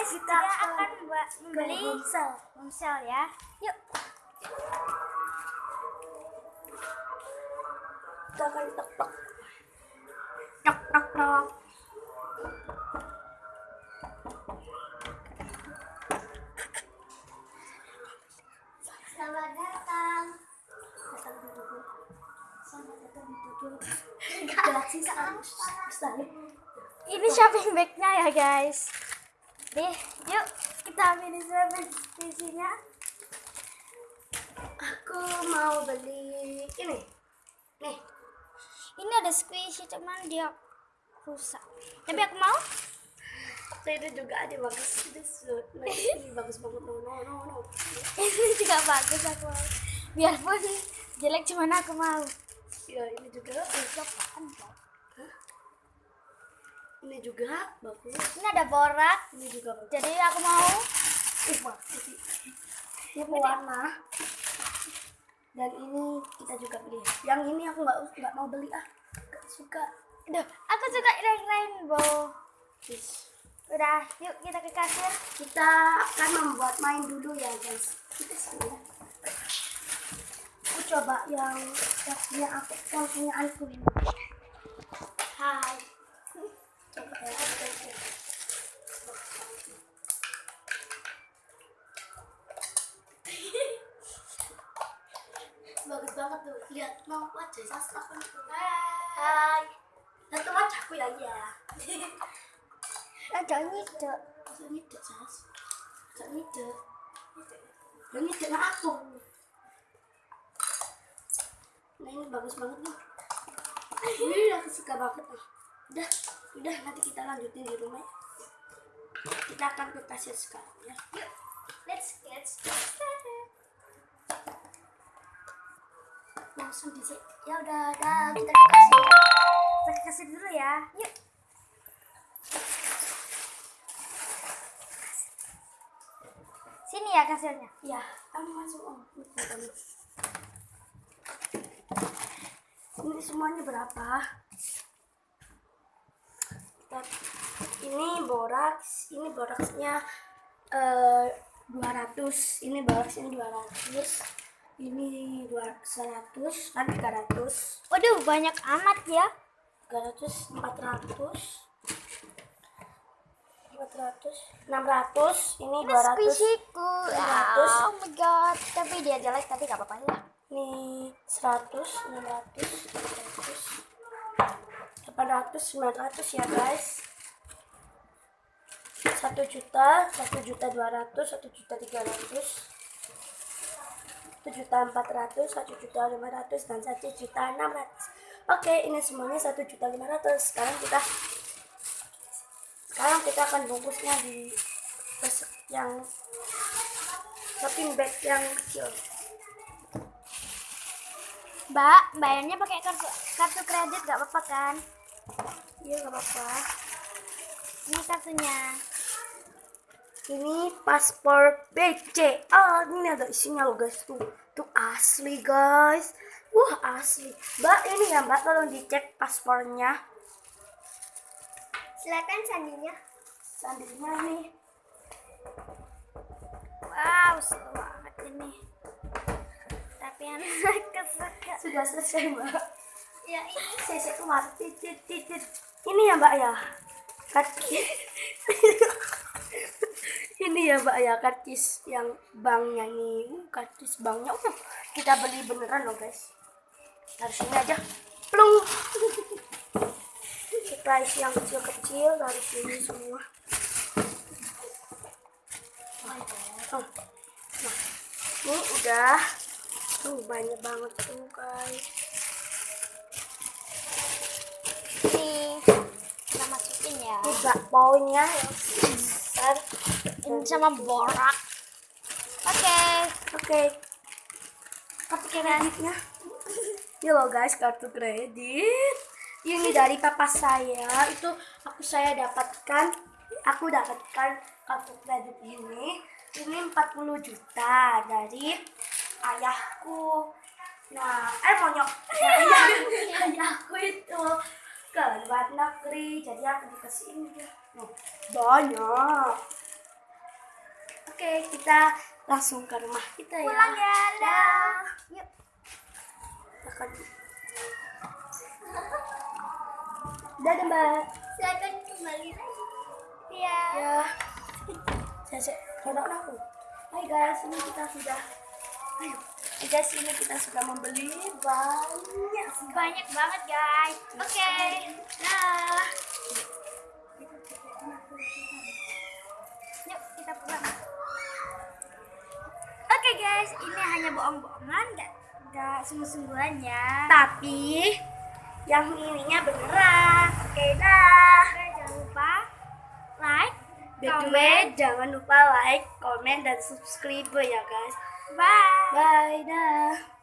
guys, kita akan membeli Homsale ya. Yuk. Kita akan tek-tek. Tok tok tok. Selamat datang. Selamat datang di Tokyo. Galaxy sekali. Ini shopping bag-nya ya guys. Deh, yuk kita ambil isinya. Aku mau beli ini. Nih. Ini ada squishy cuman dia rusak. Tapi aku mau. Ini juga ada bagus. Ini bagus banget. No. Ini juga bagus aku mau. Biarpun jelek cuman aku mau. Ya ini juga. Ini juga bagus. Ini ada borak. Ini juga bagus. Jadi aku mau. Ini warna. Dan ini kita juga beli. Yang ini aku nggak mau beli Gak suka. Duh, aku suka yang rainbow. Udah, yuk kita ke kasir. Kita akan membuat main dulu ya guys. Kita sini. Aku coba yang punya aku ini. Hai. Coba ya. Bagus banget tuh. Lihat mau wajah sastra kan tuh. Hai. Lihat tuh wajahku ya ya. Ada nyidek. Nyidek sas. Nyidek. Yang nyidek nah aku. Nah ini bagus banget nih. Ini aku suka banget nih. Udah nanti kita lanjutin di rumah. Kita akan ke kasir sekarang ya. Yuk, let's get started. Langsung di sini. Ya udah, kita ke kasir. Kita ke kasir dulu ya. Yuk. Sini ya kasirnya. Ya, kamu masuk om. Ini semuanya berapa? Ini boraksnya 200. Ini boraksnya 200. Ini 100 kan 300. Waduh, banyak amat ya. 300, 400. 600, ini 200. Squishy-ku. 500. Oh my god, tapi dia jelek tapi gak apa-apa ya. Ini 100, 600, 700, 800, 900 ya guys. 1 juta, 1 juta 200, 1 juta 300, 1 juta 400, 1 juta 500, dan 1 juta 600. Oke, ini semuanya 1 juta 500. Sekarang kita akan bungkusnya di yang shopping bag yang kecil. Mbak, bayarnya pakai kartu kredit gak apa-apa kan? Iya gak apa-apa. Ini kartunya. Ini paspor BC. Ini ada isinya loh guys. Tuh asli guys. Wah asli. Mbak ini ya mbak, tolong dicek paspornya. Silakan sandinya. Sandinya nih. Wow, seru banget ini. Tapi yang kesuka. Sudah selesai mbak. Ya ini. Saya kemarin titit. Ini ya mbak ya. Ini ya mbak ya, karcis yang banknya nih. Karcis banknya kita beli beneran loh guys. Harus ini aja. Plung. Kita isi yang kecil-kecil dari sini semua. Nah, ini udah banyak banget tuh guys. Ini kita masukin ya. Ini bakpaunya yang besar. Ini sama borak. Oke. Kartu kreditnya. Ini loh guys, kartu kredit. Ini dari papa saya. Saya dapatkan kartu kredit ini. Ini 40 juta dari ayahku. Nah, monyok. Ayahku itu ke luar negeri, jadi aku dikasih ini. Banyak. Oke, kita langsung ke rumah kita ya. Pulang ya, dadah. Yuk. Akan. Dadah Mbak. Silakan kembali lagi. Iya. Ya. Saya produk aku. Hai guys, ini kita sudah. Ayo. Guys, ini kita sudah membeli banyak sekali. Banyak banget guys. Oke. Dah. Yuk kita pulang. Oke guys, ini hanya bohong-bohongan, nggak sungguh-sungguhan ya. Tapi yang ininya beneran. Oke dah. Oke, jangan lupa like, By the way, comment, jangan lupa like, comment, dan subscribe ya guys. bye. Bye dah.